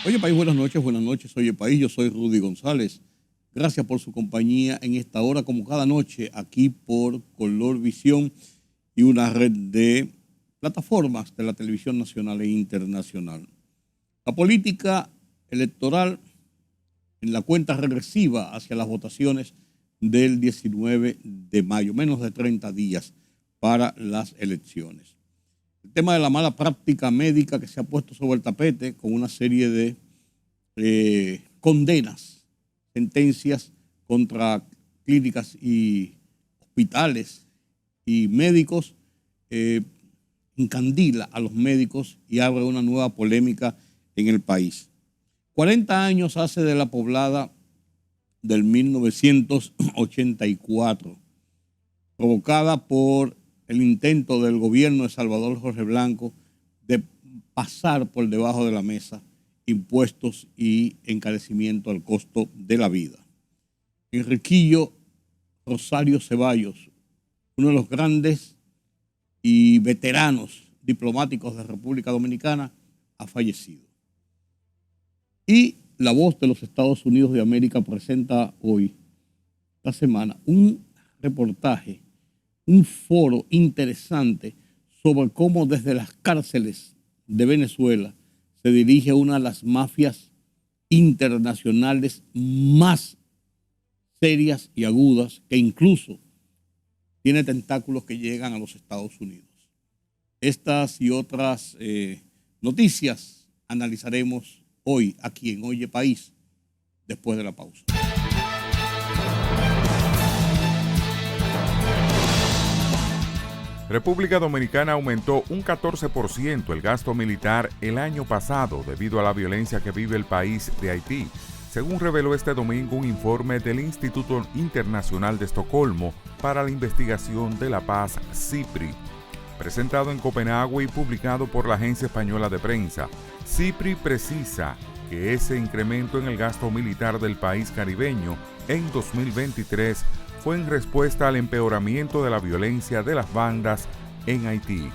Oye País, buenas noches. Oye País, yo soy Rudy González. Gracias por su compañía en esta hora, como cada noche, aquí por Color Visión y una red de plataformas de la televisión nacional e internacional. La política electoral en la cuenta regresiva hacia las votaciones del 19 de mayo, menos de 30 días para las elecciones. El tema de la mala práctica médica que se ha puesto sobre el tapete con una serie de condenas, sentencias contra clínicas y hospitales y médicos, encandila a los médicos y abre una nueva polémica en el país. 40 años hace de la poblada del 1984, provocada por el intento del gobierno de Salvador Jorge Blanco de pasar por debajo de la mesa impuestos y encarecimiento al costo de la vida. Enriquillo Rosario Ceballos, uno de los grandes y veteranos diplomáticos de República Dominicana, ha fallecido. Y La Voz de los Estados Unidos de América presenta hoy, esta semana, un reportaje, un foro interesante sobre cómo desde las cárceles de Venezuela se dirige una de las mafias internacionales más serias y agudas, que incluso tiene tentáculos que llegan a los Estados Unidos. Estas y otras noticias analizaremos hoy aquí en Oye País, después de la pausa. República Dominicana aumentó un 14% el gasto militar el año pasado debido a la violencia que vive el país de Haití, según reveló este domingo un informe del Instituto Internacional de Estocolmo para la Investigación de la Paz, CIPRI. Presentado en Copenhague y publicado por la Agencia Española de Prensa, CIPRI precisa que ese incremento en el gasto militar del país caribeño en 2023 fue en respuesta al empeoramiento de la violencia de las bandas en Haití.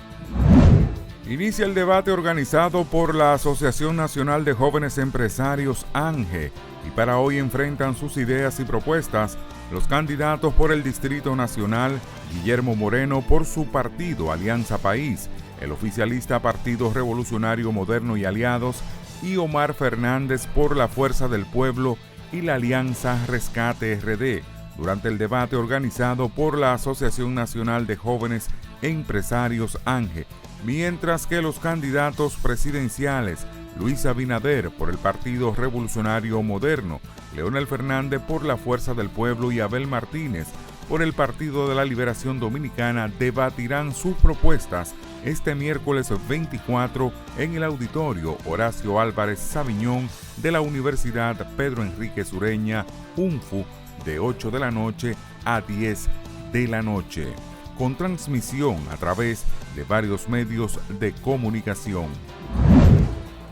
Inicia el debate organizado por la Asociación Nacional de Jóvenes Empresarios, ANGE, y para hoy enfrentan sus ideas y propuestas los candidatos por el Distrito Nacional, Guillermo Moreno por su partido Alianza País, el oficialista Partido Revolucionario Moderno y Aliados, y Omar Fernández por la Fuerza del Pueblo y la Alianza Rescate RD, durante el debate organizado por la Asociación Nacional de Jóvenes Empresarios ANGE, mientras que los candidatos presidenciales Luis Abinader por el Partido Revolucionario Moderno, Leonel Fernández por la Fuerza del Pueblo y Abel Martínez por el Partido de la Liberación Dominicana debatirán sus propuestas este miércoles 24 en el auditorio Horacio Álvarez Sabiñón de la Universidad Pedro Enríquez Ureña, UNFU, de 8 de la noche a 10 de la noche, con transmisión a través de varios medios de comunicación.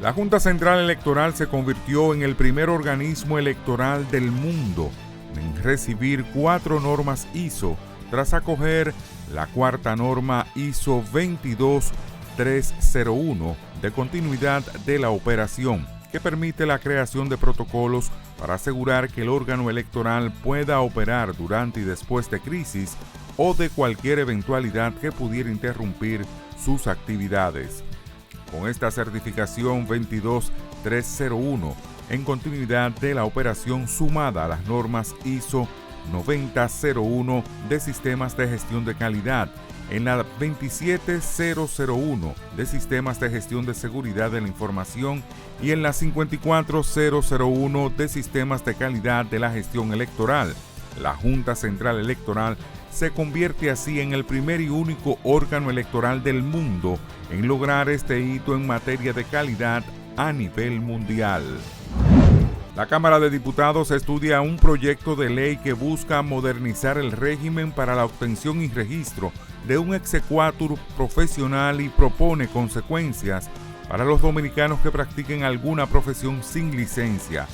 La Junta Central Electoral se convirtió en el primer organismo electoral del mundo en recibir 4 normas ISO tras acoger la cuarta norma ISO 22301 de continuidad de la operación, que permite la creación de protocolos para asegurar que el órgano electoral pueda operar durante y después de crisis o de cualquier eventualidad que pudiera interrumpir sus actividades. Con esta certificación 22301, en continuidad de la operación sumada a las normas ISO 9001 de sistemas de gestión de calidad, en la 27001 de sistemas de gestión de seguridad de la información y en la 54001 de sistemas de calidad de la gestión electoral, la Junta Central Electoral se convierte así en el primer y único órgano electoral del mundo en lograr este hito en materia de calidad a nivel mundial. La Cámara de Diputados estudia un proyecto de ley que busca modernizar el régimen para la obtención y registro de un exequatur profesional y propone consecuencias para los dominicanos que practiquen alguna profesión sin licencia.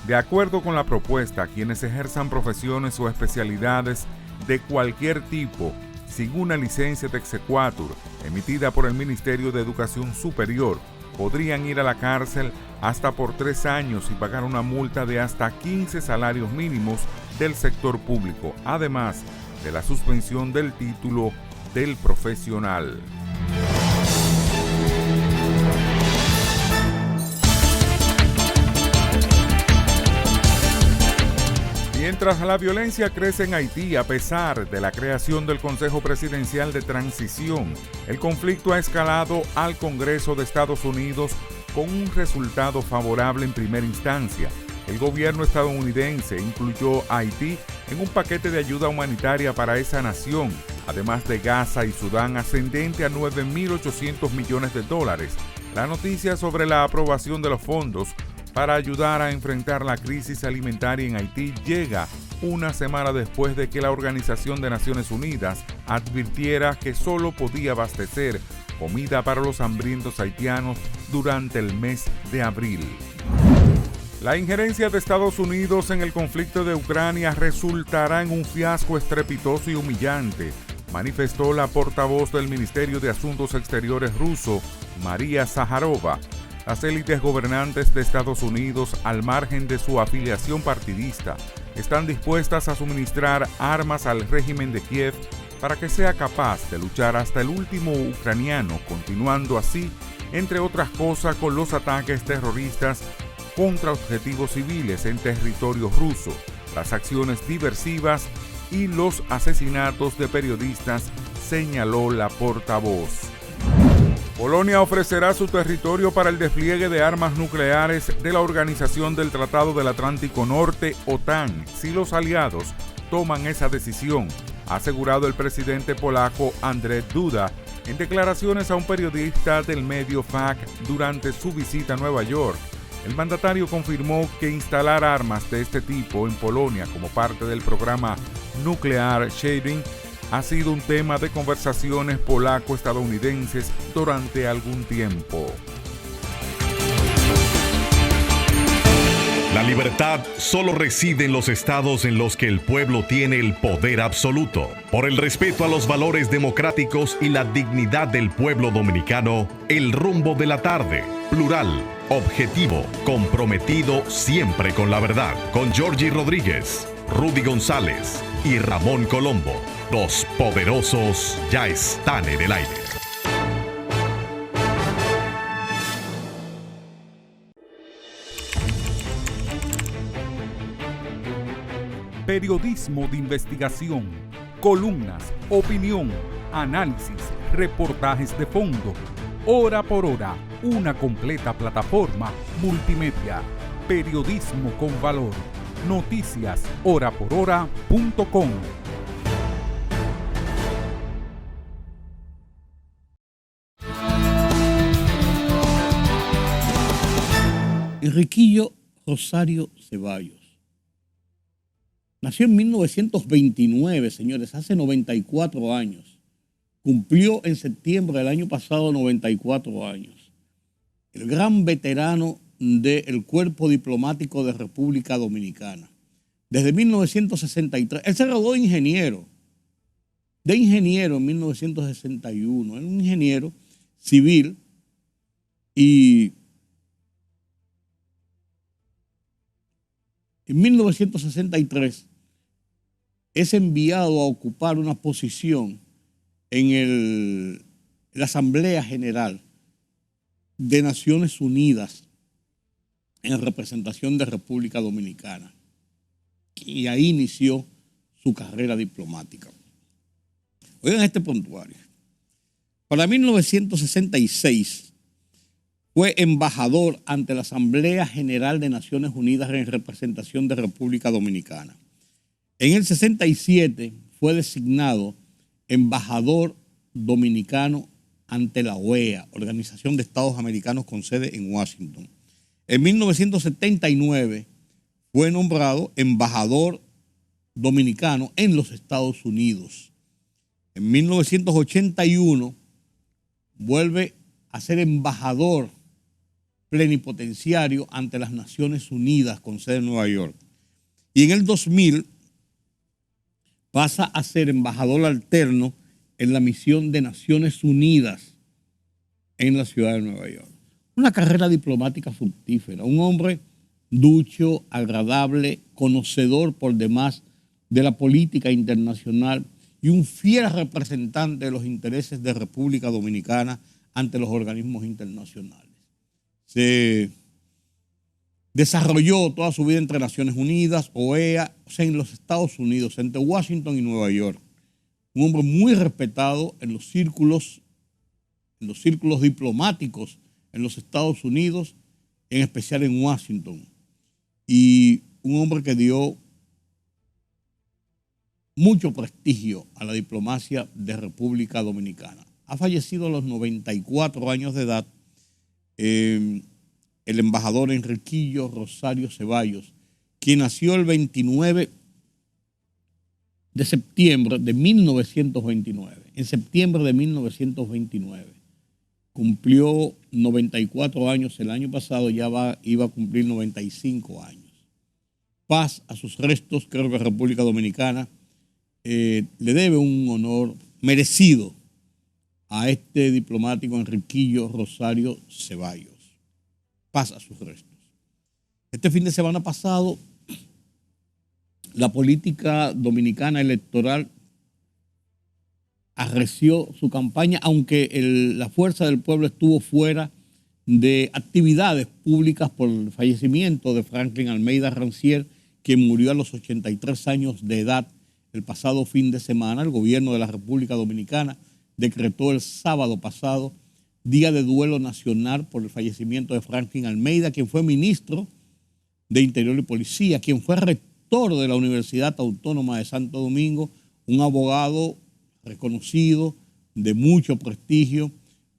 De acuerdo con la propuesta, quienes ejerzan profesiones o especialidades de cualquier tipo sin una licencia de exequatur emitida por el Ministerio de Educación Superior podrían ir a la cárcel hasta por 3 años y pagar una multa de hasta 15 salarios mínimos del sector público, además de la suspensión del título del profesional. Mientras la violencia crece en Haití a pesar de la creación del Consejo Presidencial de Transición, el conflicto ha escalado al Congreso de Estados Unidos con un resultado favorable en primera instancia. El gobierno estadounidense incluyó a Haití en un paquete de ayuda humanitaria para esa nación, además de Gaza y Sudán, ascendente a $9.800 millones. La noticia sobre la aprobación de los fondos para ayudar a enfrentar la crisis alimentaria en Haití llega una semana después de que la Organización de Naciones Unidas advirtiera que solo podía abastecer comida para los hambrientos haitianos durante el mes de abril. La injerencia de Estados Unidos en el conflicto de Ucrania resultará en un fiasco estrepitoso y humillante, manifestó la portavoz del Ministerio de Asuntos Exteriores ruso, María Zaharova. Las élites gobernantes de Estados Unidos, al margen de su afiliación partidista, están dispuestas a suministrar armas al régimen de Kiev para que sea capaz de luchar hasta el último ucraniano, continuando así, entre otras cosas, con los ataques terroristas contra objetivos civiles en territorio ruso, las acciones diversivas y los asesinatos de periodistas, señaló la portavoz. Polonia ofrecerá su territorio para el despliegue de armas nucleares de la Organización del Tratado del Atlántico Norte, OTAN, si los aliados toman esa decisión, ha asegurado el presidente polaco Andrzej Duda en declaraciones a un periodista del medio FAK durante su visita a Nueva York. El mandatario confirmó que instalar armas de este tipo en Polonia como parte del programa Nuclear Shading ha sido un tema de conversaciones polaco-estadounidenses durante algún tiempo. La libertad solo reside en los estados en los que el pueblo tiene el poder absoluto. Por el respeto a los valores democráticos y la dignidad del pueblo dominicano, El Rumbo de la Tarde, plural, objetivo, comprometido siempre con la verdad. Con Georgie Rodríguez, Rudy González y Ramón Colombo. Los poderosos ya están en el aire. Periodismo de investigación, columnas, opinión, análisis, reportajes de fondo. Hora por hora, una completa plataforma multimedia. Periodismo con valor. Noticias horaporhora.com. Enriquillo Rosario Ceballos nació en 1929, señores, hace 94 años. Cumplió en septiembre del año pasado 94 años. El gran veterano del Cuerpo Diplomático de República Dominicana. Desde 1963, él se graduó de ingeniero en 1961. Era un ingeniero civil y en 1963 es enviado a ocupar una posición en la Asamblea General de Naciones Unidas en representación de República Dominicana. Y ahí inició su carrera diplomática. Oigan este prontuario. Para 1966 fue embajador ante la Asamblea General de Naciones Unidas en representación de República Dominicana. En el 67 fue designado embajador dominicano ante la OEA, Organización de Estados Americanos con sede en Washington. En 1979 fue nombrado embajador dominicano en los Estados Unidos. En 1981 vuelve a ser embajador plenipotenciario ante las Naciones Unidas con sede en Nueva York. Y en el 2000 pasa a ser embajador alterno en la misión de Naciones Unidas en la ciudad de Nueva York. una carrera diplomática fructífera, un hombre ducho, agradable, conocedor por demás de la política internacional y un fiel representante de los intereses de República Dominicana ante los organismos internacionales. Se desarrolló toda su vida entre Naciones Unidas, OEA, o sea, en los Estados Unidos, entre Washington y Nueva York. Un hombre muy respetado en los círculos diplomáticos en los Estados Unidos, en especial en Washington. Y un hombre que dio mucho prestigio a la diplomacia de República Dominicana. Ha fallecido a los 94 años de edad el embajador Enriquillo Rosario Ceballos, quien nació el 29 de septiembre de 1929. En septiembre de 1929. Cumplió 94 años el año pasado, iba a cumplir 95 años. Paz a sus restos. Creo que República Dominicana le debe un honor merecido a este diplomático Enriquillo Rosario Ceballos. Paz a sus restos. Este fin de semana pasado, la política dominicana electoral arreció su campaña, aunque la Fuerza del Pueblo estuvo fuera de actividades públicas por el fallecimiento de Franklin Almeida Rancière, quien murió a los 83 años de edad el pasado fin de semana. El gobierno de la República Dominicana decretó el sábado pasado Día de Duelo Nacional por el fallecimiento de Franklin Almeida, quien fue ministro de Interior y Policía, quien fue rector de la Universidad Autónoma de Santo Domingo, un abogado reconocido, de mucho prestigio,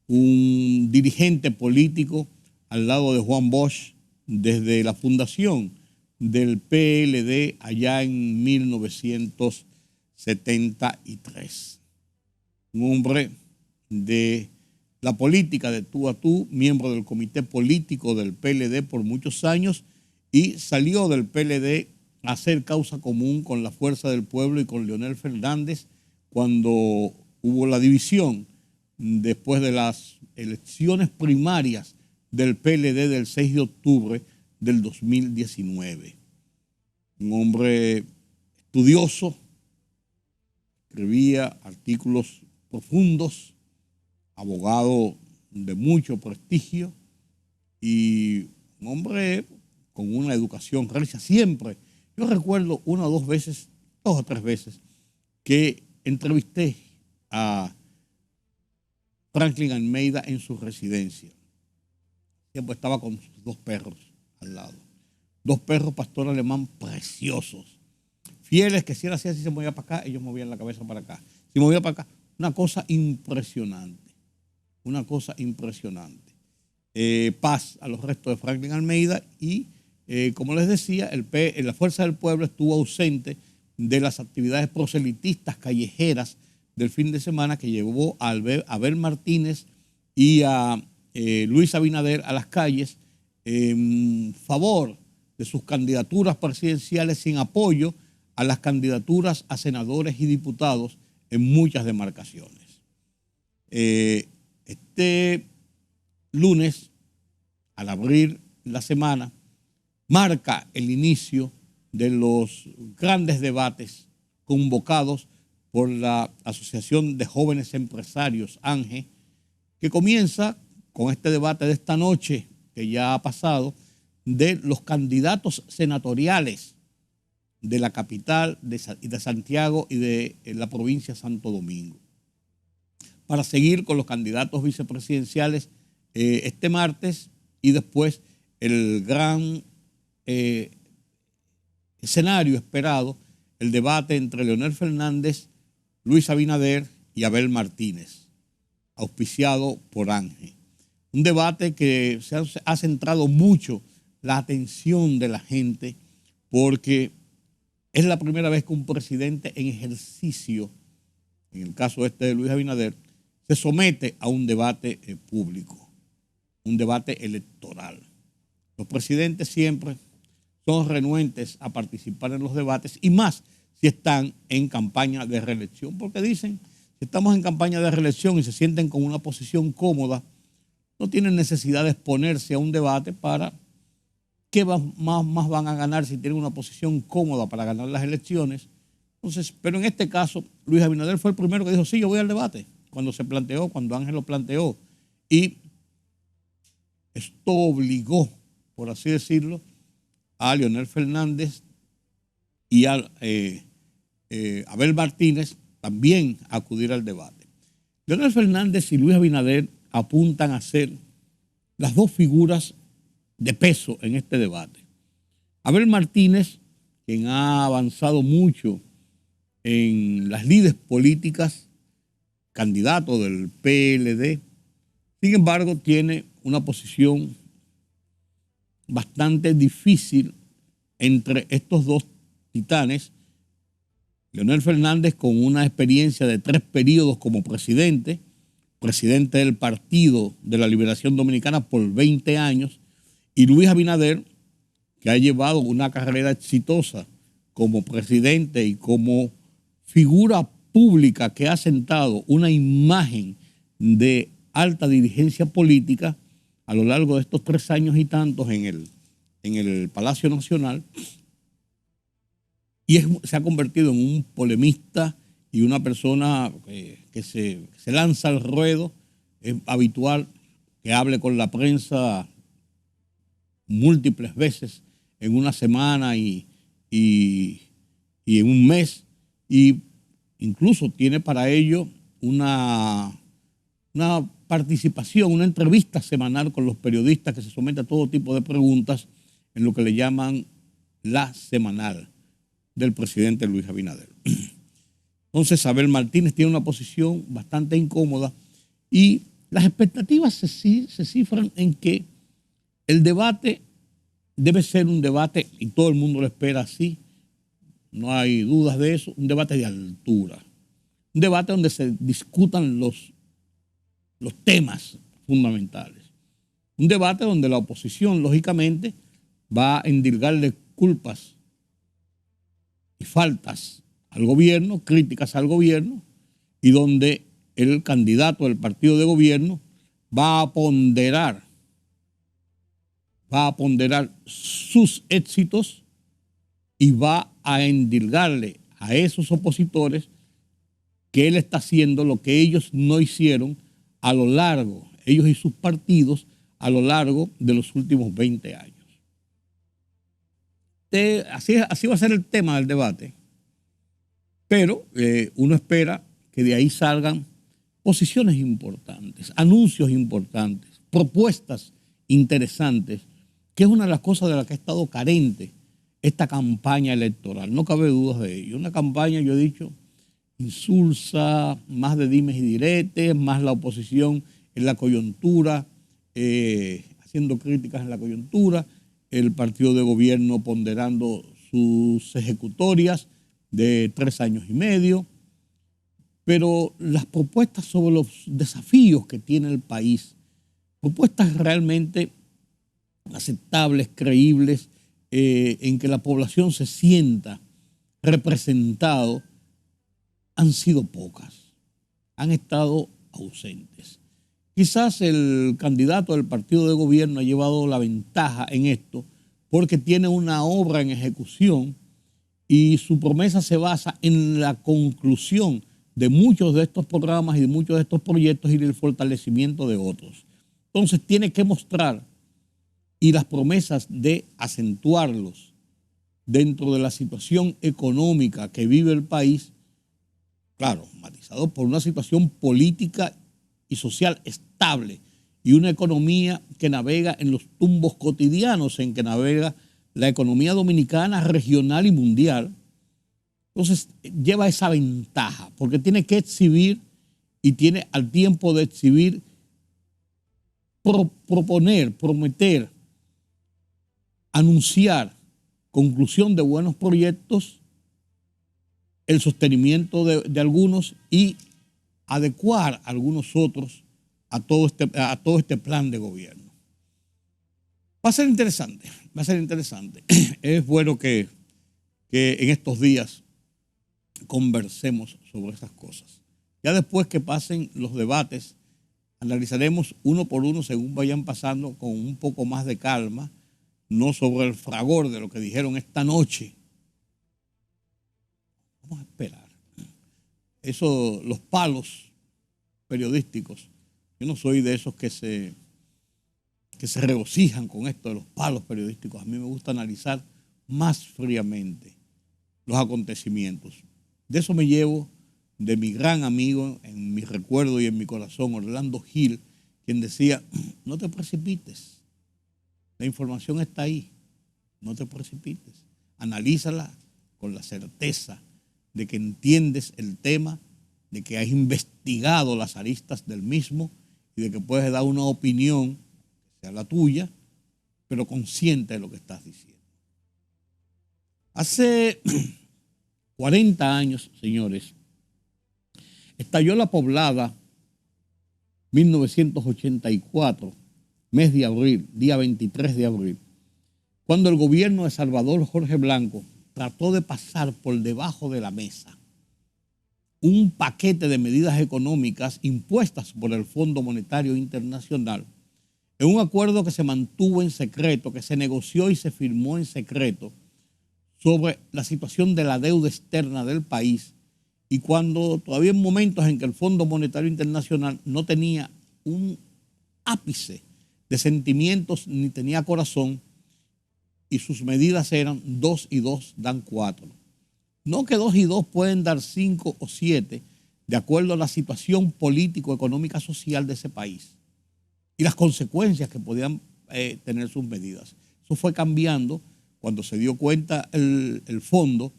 un dirigente político al lado de Juan Bosch desde la fundación del PLD allá en 1973. Un hombre de la política de tú a tú, miembro del comité político del PLD por muchos años y salió del PLD a hacer causa común con la Fuerza del Pueblo y con Leonel Fernández cuando hubo la división después de las elecciones primarias del PLD del 6 de octubre del 2019. Un hombre estudioso, escribía artículos profundos, abogado de mucho prestigio y un hombre con una educación recia siempre. Yo recuerdo una o dos o tres veces, que entrevisté a Franklin Almeida en su residencia. Siempre estaba con sus dos perros al lado. Dos perros pastor alemán preciosos, fieles, que si él hacía así se movía para acá, ellos movían la cabeza para acá. Si movía para acá, una cosa impresionante. Una cosa impresionante. Paz a los restos de Franklin Almeida y, como les decía, la Fuerza del Pueblo estuvo ausente de las actividades proselitistas callejeras del fin de semana que llevó a Abel Martínez y a Luis Abinader a las calles en favor de sus candidaturas presidenciales sin apoyo a las candidaturas a senadores y diputados en muchas demarcaciones. Este lunes, al abrir la semana, marca el inicio de los grandes debates convocados por la Asociación de Jóvenes Empresarios, ANGE, que comienza con este debate de esta noche, que ya ha pasado, de los candidatos senatoriales de la capital de Santiago y de la provincia de Santo Domingo, para seguir con los candidatos vicepresidenciales este martes y después el gran escenario esperado, el debate entre Leonel Fernández, Luis Abinader y Abel Martínez, auspiciado por ANGE. Un debate que se ha centrado mucho la atención de la gente porque es la primera vez que un presidente en ejercicio, en el caso de Luis Abinader, se somete a un debate público, un debate electoral. Los presidentes siempre son renuentes a participar en los debates y más si están en campaña de reelección, porque dicen, si estamos en campaña de reelección y se sienten con una posición cómoda, no tienen necesidad de exponerse a un debate para qué más van a ganar si tienen una posición cómoda para ganar las elecciones. Entonces, pero en este caso, Luis Abinader fue el primero que dijo, sí, yo voy al debate, cuando se planteó, cuando Ángel lo planteó. Y esto obligó, por así decirlo, a Leonel Fernández y a Abel Martínez también a acudir al debate. Leonel Fernández y Luis Abinader apuntan a ser las dos figuras de peso en este debate. Abel Martínez, quien ha avanzado mucho en las lides políticas, candidato del PLD, sin embargo, tiene una posición bastante difícil entre estos dos titanes. Leonel Fernández, con una experiencia de 3 periodos como presidente del Partido de la Liberación Dominicana por 20 años, y Luis Abinader, que ha llevado una carrera exitosa como presidente y como figura pública que ha sentado una imagen de alta dirigencia política a lo largo de estos 3 años y tantos en el Palacio Nacional, y se ha convertido en un polemista y una persona que se lanza al ruedo. Es habitual que hable con la prensa múltiples veces en una semana y en un mes, y incluso tiene para ello una participación, una entrevista semanal con los periodistas que se somete a todo tipo de preguntas en lo que le llaman la semanal del presidente Luis Abinader. Entonces, Abel Martínez tiene una posición bastante incómoda y las expectativas se cifran en que el debate debe ser un debate, y todo el mundo lo espera así, no hay dudas de eso, un debate de altura. Un debate donde se discutan los temas fundamentales. Un debate donde la oposición, lógicamente, va a endilgarle culpas y faltas al gobierno, críticas al gobierno, y donde el candidato del partido de gobierno va a ponderar sus éxitos y va a endilgarle a esos opositores que él está haciendo lo que ellos no hicieron a lo largo, ellos y sus partidos, a lo largo de los últimos 20 años. Así va a ser el tema del debate, pero uno espera que de ahí salgan posiciones importantes, anuncios importantes, propuestas interesantes, que es una de las cosas de las que ha estado carente esta campaña electoral. No cabe dudas de ello. Una campaña, yo he dicho, insulsa, más de dimes y diretes, más la oposición en la coyuntura, haciendo críticas en la coyuntura, el partido de gobierno ponderando sus ejecutorias de 3 años y medio, pero las propuestas sobre los desafíos que tiene el país, propuestas realmente aceptables, creíbles, en que la población se sienta representado, han sido pocas, han estado ausentes. Quizás el candidato del partido de gobierno ha llevado la ventaja en esto porque tiene una obra en ejecución y su promesa se basa en la conclusión de muchos de estos programas y de muchos de estos proyectos y del fortalecimiento de otros. Entonces tiene que mostrar, y las promesas de acentuarlos dentro de la situación económica que vive el país, claro, matizado por una situación política y social estable y una economía que navega en los tumbos cotidianos en que navega la economía dominicana, regional y mundial. Entonces lleva esa ventaja porque tiene que exhibir y tiene al tiempo de exhibir, proponer, prometer, anunciar conclusión de buenos proyectos, el sostenimiento de algunos y adecuar algunos otros a todo este plan de gobierno. Va a ser interesante, va a ser interesante. Es bueno que en estos días conversemos sobre estas cosas. Ya después que pasen los debates Analizaremos uno por uno según vayan pasando con un poco más de calma, no sobre el fragor de lo que dijeron esta noche. Vamos a esperar. Eso, los palos periodísticos, yo no soy de esos que se regocijan con esto de los palos periodísticos. A mí me gusta analizar más fríamente los acontecimientos. De eso me llevo de mi gran amigo en mi recuerdo y en mi corazón, Orlando Gil, quien decía, no te precipites, la información está ahí, no te precipites, analízala con la certeza de que entiendes el tema, de que has investigado las aristas del mismo y de que puedes dar una opinión, que sea la tuya, pero consciente de lo que estás diciendo. Hace 40 años, señores, estalló la Poblada, 1984, mes de abril, día 23 de abril, cuando el gobierno de Salvador Jorge Blanco trató de pasar por debajo de la mesa un paquete de medidas económicas impuestas por el Fondo Monetario Internacional en un acuerdo que se mantuvo en secreto, que se negoció y se firmó en secreto sobre la situación de la deuda externa del país, y cuando todavía en momentos en que el Fondo Monetario Internacional no tenía un ápice de sentimientos ni tenía corazón, y sus medidas eran 2 y 2 dan 4. No que 2 y 2 pueden dar 5 o 7, de acuerdo a la situación político, económica, social de ese país y las consecuencias que podían tener sus medidas. Eso fue cambiando cuando se dio cuenta el fondo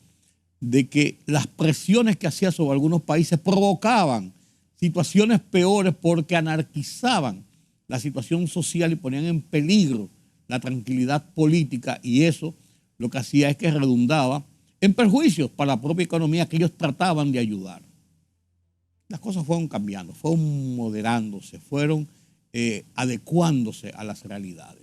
de que las presiones que hacía sobre algunos países provocaban situaciones peores porque anarquizaban la situación social y ponían en peligro la tranquilidad política, y eso lo que hacía es que redundaba en perjuicios para la propia economía que ellos trataban de ayudar. Las cosas fueron cambiando, fueron moderándose, fueron adecuándose a las realidades.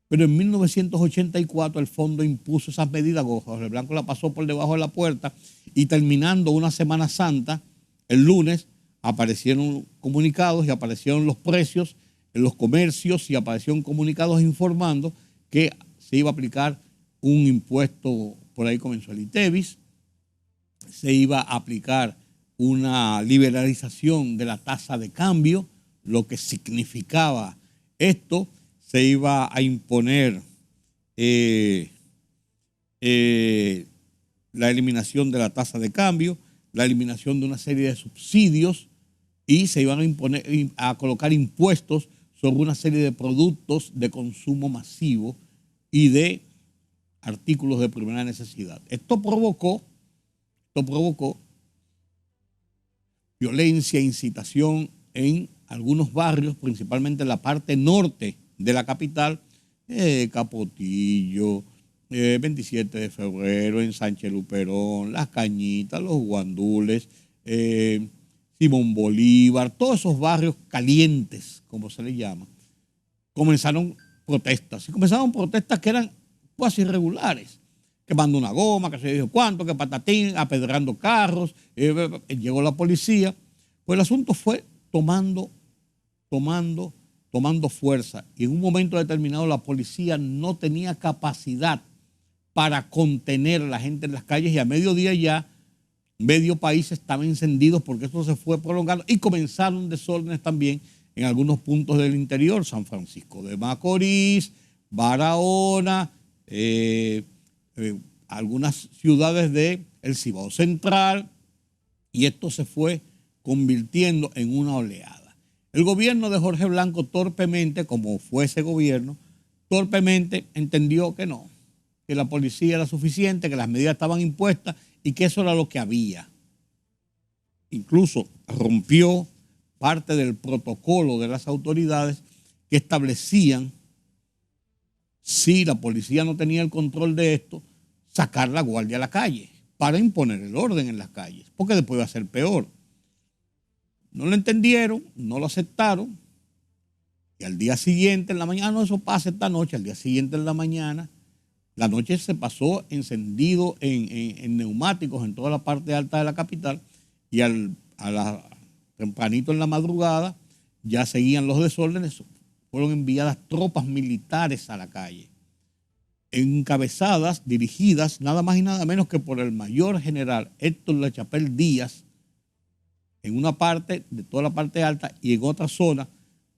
Pero en 1984 el fondo impuso esas medidas, Jorge Blanco la pasó por debajo de la puerta, y terminando una Semana Santa, el lunes aparecieron comunicados y aparecieron los precios en los comercios y aparecieron comunicados informando que se iba a aplicar un impuesto, por ahí comenzó el ITEVIS, se iba a aplicar una liberalización de la tasa de cambio, lo que significaba esto. Se iba a imponer la eliminación de la tasa de cambio, la eliminación de una serie de subsidios, y se iban a colocar impuestos sobre una serie de productos de consumo masivo y de artículos de primera necesidad. Esto provocó violencia, incitación en algunos barrios, principalmente en la parte norte de la capital, Capotillo, 27 de febrero, en Sánchez Luperón, Las Cañitas, Los Guandules, Simón Bolívar, todos esos barrios calientes, como se les llama, comenzaron protestas. Y comenzaron protestas que eran casi irregulares, quemando una goma, que se dijo cuánto, que patatín, apedrando carros, llegó la policía. Pues el asunto fue tomando fuerza, y en un momento determinado la policía no tenía capacidad para contener a la gente en las calles, y a mediodía ya medio país estaba encendido porque esto se fue prolongando y comenzaron desórdenes también en algunos puntos del interior, San Francisco de Macorís, Barahona, algunas ciudades del Cibao Central, y esto se fue convirtiendo en una oleada. El gobierno de Jorge Blanco torpemente, como fue ese gobierno, torpemente entendió que no, que la policía era suficiente, que las medidas estaban impuestas y que eso era lo que había. Incluso rompió parte del protocolo de las autoridades que establecían, si la policía no tenía el control de esto, sacar la guardia a la calle para imponer el orden en las calles, porque después iba a ser peor. No lo entendieron, no lo aceptaron, y al día siguiente en la mañana, no, eso pasa esta noche, al día siguiente en la mañana, la noche se pasó encendido en neumáticos en toda la parte alta de la capital, y tempranito en la madrugada ya seguían los desórdenes, fueron enviadas tropas militares a la calle, encabezadas, dirigidas nada más y nada menos que por el mayor general Héctor Lachapelle Díaz, en una parte de toda la parte alta, y en otra zona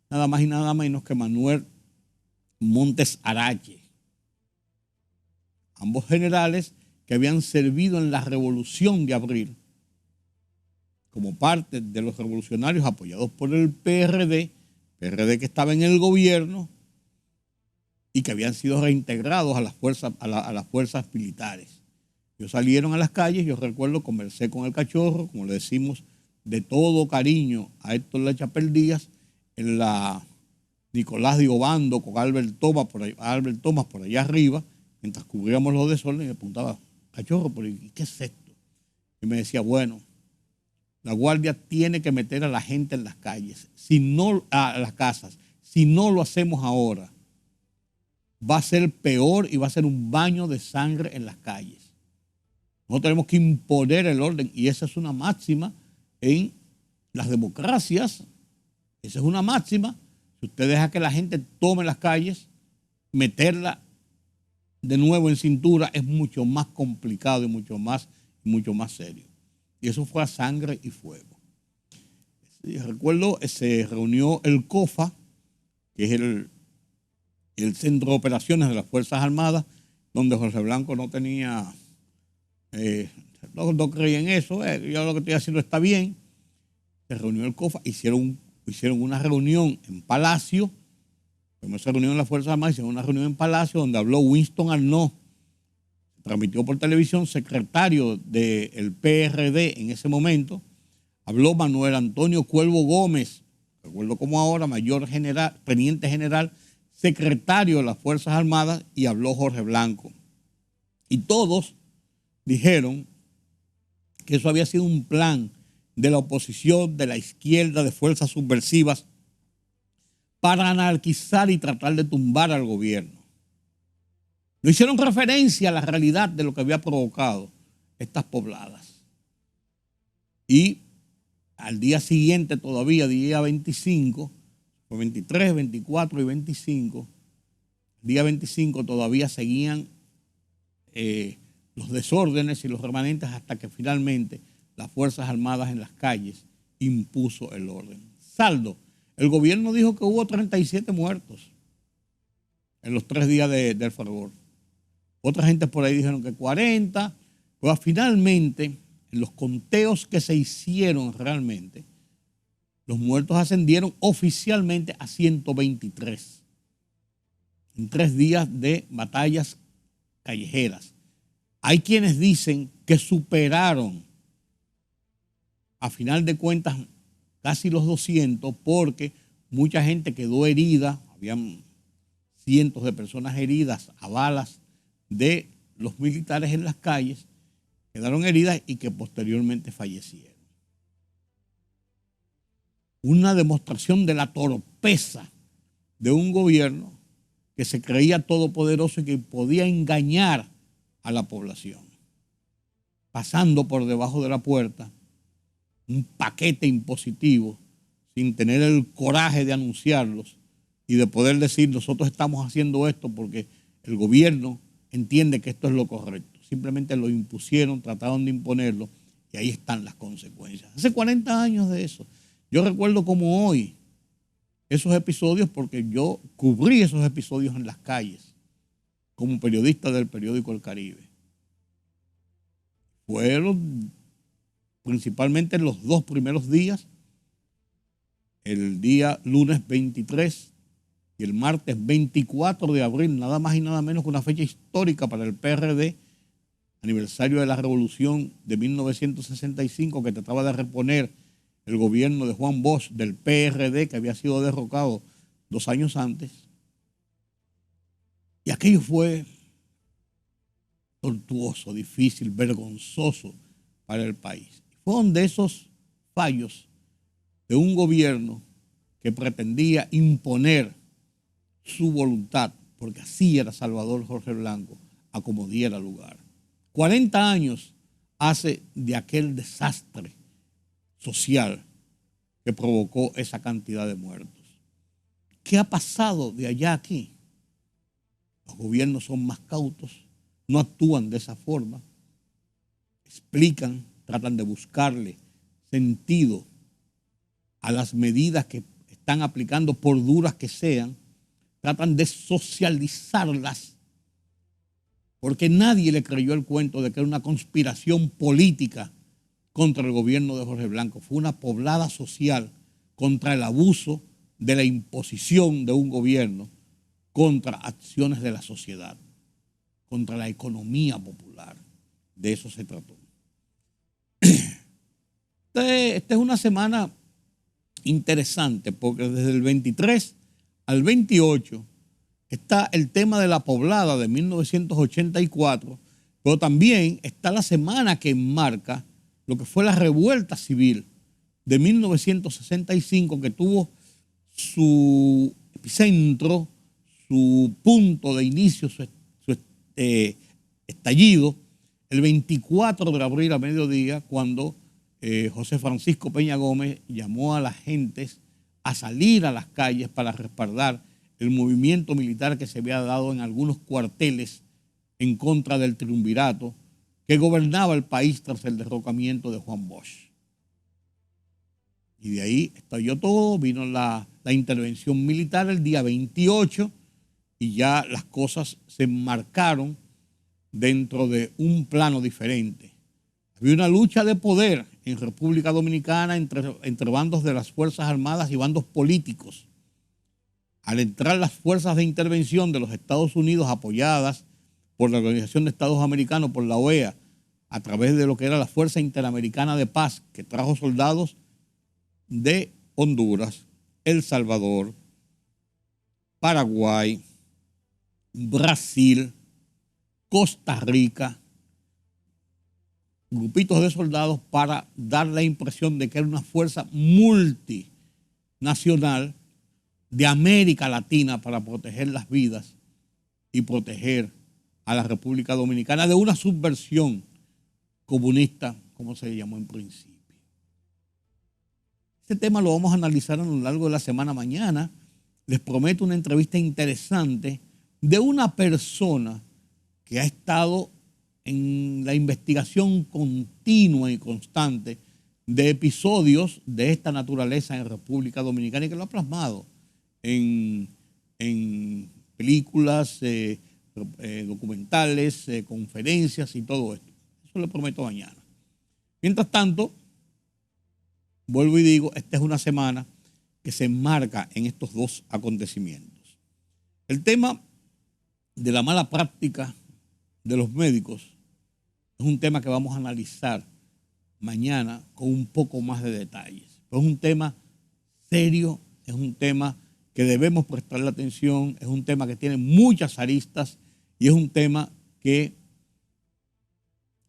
nada más y nada menos que Manuel Montes Arache. Ambos generales que habían servido en la Revolución de Abril como parte de los revolucionarios apoyados por el PRD que estaba en el gobierno y que habían sido reintegrados a las fuerzas militares. Ellos salieron a las calles, yo recuerdo, conversé con el Cachorro, como le decimos, de todo cariño a Héctor Lachapelle Díaz, en la Nicolás de Obando con Albert Thomas por allá arriba, mientras cubríamos los desórdenes, y me preguntaba, Cachorro, ¿pero qué es esto? Y me decía, bueno, la Guardia tiene que meter a la gente en las calles, a las casas. Si no lo hacemos ahora, va a ser peor y va a ser un baño de sangre en las calles. Nosotros tenemos que imponer el orden, y esa es una máxima en las democracias. Esa es una máxima. Si usted deja que la gente tome las calles, meterla de nuevo en cintura es mucho más complicado y mucho más serio. Y eso fue a sangre y fuego. Y recuerdo, se reunió el COFA, que es el Centro de Operaciones de las Fuerzas Armadas, donde Jorge Blanco no tenía, no creía en eso. Yo lo que estoy haciendo está bien. Se reunió el COFA, hicieron una reunión en Palacio. Como se reunió en las Fuerzas Armadas, hicieron una reunión en Palacio donde habló Winston Arnaud. Se transmitió por televisión, secretario del PRD en ese momento. Habló Manuel Antonio Cuervo Gómez, recuerdo como ahora, mayor general, teniente general, secretario de las Fuerzas Armadas, y habló Jorge Blanco. Y todos dijeron que eso había sido un plan de la oposición, de la izquierda, de fuerzas subversivas, para anarquizar y tratar de tumbar al gobierno. No hicieron referencia a la realidad de lo que había provocado estas pobladas. Y al día siguiente todavía, día 25, 23, 24 y 25, día 25 todavía seguían los desórdenes y los remanentes hasta que finalmente las Fuerzas Armadas en las calles impuso el orden. Saldo, el gobierno dijo que hubo 37 muertos en los 3 días del fragor. Otra gente por ahí dijeron que 40, pero finalmente, en los conteos que se hicieron realmente, los muertos ascendieron oficialmente a 123 en 3 días de batallas callejeras. Hay quienes dicen que superaron, a final de cuentas, casi los 200, porque mucha gente quedó herida, habían cientos de personas heridas a balas de los militares en las calles, quedaron heridas y que posteriormente fallecieron. Una demostración de la torpeza de un gobierno que se creía todopoderoso y que podía engañar a la población, pasando por debajo de la puerta un paquete impositivo sin tener el coraje de anunciarlos y de poder decir nosotros estamos haciendo esto porque el gobierno entiende que esto es lo correcto. Simplemente lo impusieron, trataron de imponerlo y ahí están las consecuencias. Hace 40 años de eso. Yo recuerdo como hoy esos episodios porque yo cubrí esos episodios en las calles como periodista del periódico El Caribe. Fueron principalmente en los 2 primeros días, el día lunes 23 y el martes 24 de abril, nada más y nada menos que una fecha histórica para el PRD, aniversario de la Revolución de 1965, que trataba de reponer el gobierno de Juan Bosch del PRD, que había sido derrocado 2 años antes. Y aquello fue tortuoso, difícil, vergonzoso para el país. Fueron de esos fallos de un gobierno que pretendía imponer su voluntad, porque así era Salvador Jorge Blanco, a como diera lugar. 40 años hace de aquel desastre social que provocó esa cantidad de muertos. ¿Qué ha pasado de allá a aquí? Los gobiernos son más cautos, no actúan de esa forma, explican, tratan de buscarle sentido a las medidas que están aplicando, por duras que sean, tratan de socializarlas, porque nadie le creyó el cuento de que era una conspiración política contra el gobierno de Jorge Blanco. Fue una poblada social contra el abuso de la imposición de un gobierno, contra acciones de la sociedad, contra la economía popular. De eso se trató. Esta es una semana interesante porque desde el 23 al 28 está el tema de la poblada de 1984, pero también está la semana que enmarca lo que fue la revuelta civil de 1965, que tuvo su epicentro, su punto de inicio, su estallido, el 24 de abril a mediodía, cuando José Francisco Peña Gómez llamó a las gentes a salir a las calles para respaldar el movimiento militar que se había dado en algunos cuarteles en contra del triunvirato que gobernaba el país tras el derrocamiento de Juan Bosch. Y de ahí estalló todo, vino la intervención militar el día 28 y ya las cosas se enmarcaron dentro de un plano diferente. Había una lucha de poder en República Dominicana entre bandos de las Fuerzas Armadas y bandos políticos. Al entrar las fuerzas de intervención de los Estados Unidos apoyadas por la Organización de Estados Americanos, por la OEA, a través de lo que era la Fuerza Interamericana de Paz, que trajo soldados de Honduras, El Salvador, Paraguay, Brasil, Costa Rica, grupitos de soldados para dar la impresión de que era una fuerza multinacional de América Latina para proteger las vidas y proteger a la República Dominicana de una subversión comunista, como se llamó en principio. Este tema lo vamos a analizar a lo largo de la semana mañana. Les prometo una entrevista interesante de una persona que ha estado en la investigación continua y constante de episodios de esta naturaleza en República Dominicana y que lo ha plasmado en películas, documentales, conferencias y todo esto. Eso lo prometo mañana. Mientras tanto, vuelvo y digo, esta es una semana que se enmarca en estos dos acontecimientos. El tema de la mala práctica de los médicos es un tema que vamos a analizar mañana con un poco más de detalles. Pero es un tema serio, es un tema que debemos prestarle atención, es un tema que tiene muchas aristas y es un tema que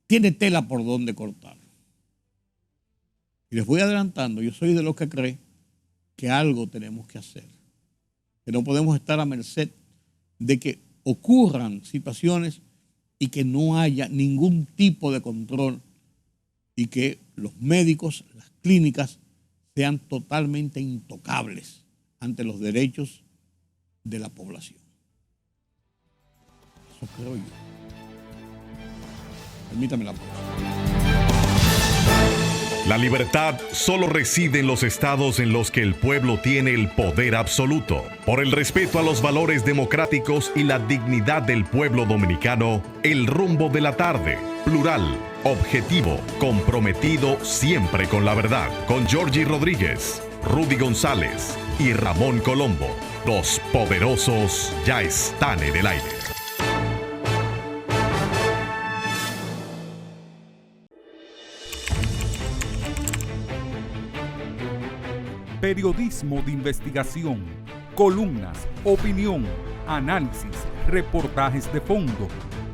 tiene tela por donde cortar. Y les voy adelantando, yo soy de los que cree que algo tenemos que hacer, que no podemos estar a merced de que ocurran situaciones y que no haya ningún tipo de control y que los médicos, las clínicas sean totalmente intocables ante los derechos de la población. Eso creo yo. Permítame la pausa. La libertad solo reside en los estados en los que el pueblo tiene el poder absoluto. Por el respeto a los valores democráticos y la dignidad del pueblo dominicano, El Rumbo de la Tarde, plural, objetivo, comprometido siempre con la verdad. Con Georgie Rodríguez, Rudy González y Ramón Colombo. Los poderosos ya están en el aire. Periodismo de investigación, columnas, opinión, análisis, reportajes de fondo.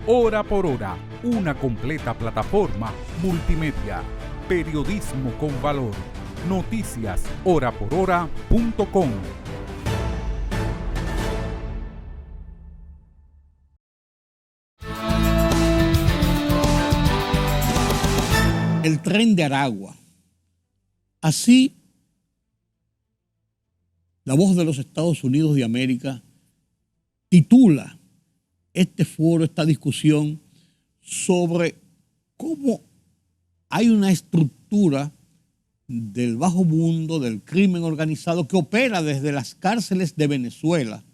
Hora por hora, una completa plataforma multimedia. Periodismo con valor. Noticias horaporhora.com. El tren de Aragua. Así La Voz de los Estados Unidos de América titula este foro, esta discusión sobre cómo hay una estructura del bajo mundo, del crimen organizado que opera desde las cárceles de Venezuela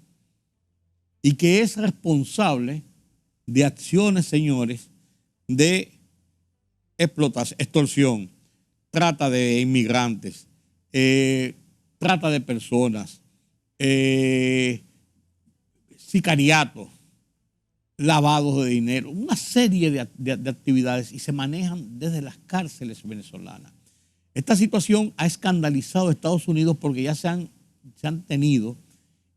y que es responsable de acciones, señores, de explotación, extorsión, trata de inmigrantes, trata de personas, sicariato, lavados de dinero, una serie de actividades y se manejan desde las cárceles venezolanas. Esta situación ha escandalizado a Estados Unidos porque ya se han tenido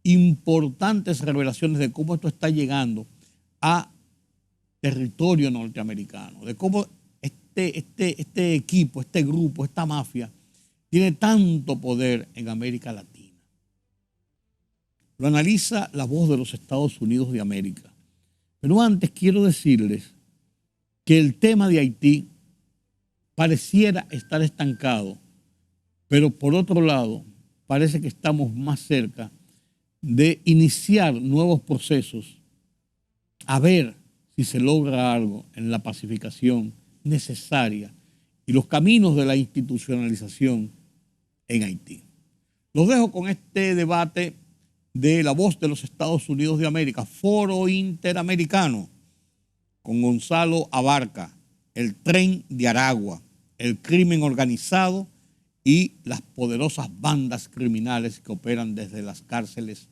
importantes revelaciones de cómo esto está llegando a territorio norteamericano, de cómo este equipo, este grupo, esta mafia tiene tanto poder en América Latina. Lo analiza La Voz de los Estados Unidos de América. Pero antes quiero decirles que el tema de Haití pareciera estar estancado, pero por otro lado parece que estamos más cerca de iniciar nuevos procesos, a ver si se logra algo en la pacificación necesaria y los caminos de la institucionalización en Haití. Los dejo con este debate de La Voz de los Estados Unidos de América, Foro Interamericano, con Gonzalo Abarca, el Tren de Aragua, el crimen organizado y las poderosas bandas criminales que operan desde las cárceles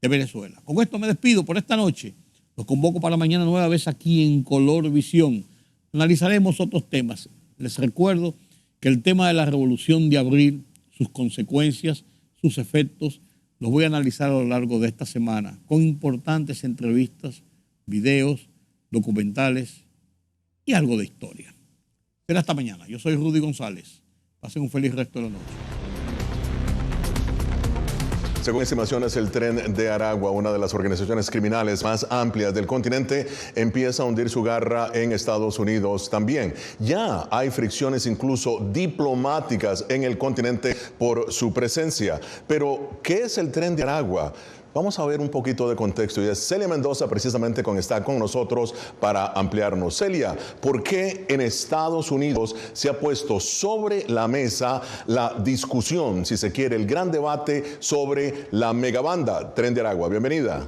de Venezuela. Con esto me despido por esta noche. Los convoco para mañana nueva vez aquí en Color Visión. Analizaremos otros temas. Les recuerdo que el tema de la Revolución de Abril, sus consecuencias, sus efectos, los voy a analizar a lo largo de esta semana con importantes entrevistas, videos, documentales y algo de historia. Será hasta mañana. Yo soy Rudy González. Pasen un feliz resto de la noche. Según estimaciones, el Tren de Aragua, una de las organizaciones criminales más amplias del continente, empieza a hundir su garra en Estados Unidos también. Ya hay fricciones incluso diplomáticas en el continente por su presencia. Pero, ¿qué es el Tren de Aragua? Vamos a ver un poquito de contexto y es Celia Mendoza precisamente está con nosotros para ampliarnos. Celia, ¿por qué en Estados Unidos se ha puesto sobre la mesa la discusión, si se quiere, el gran debate sobre la megabanda Tren de Aragua? Bienvenida.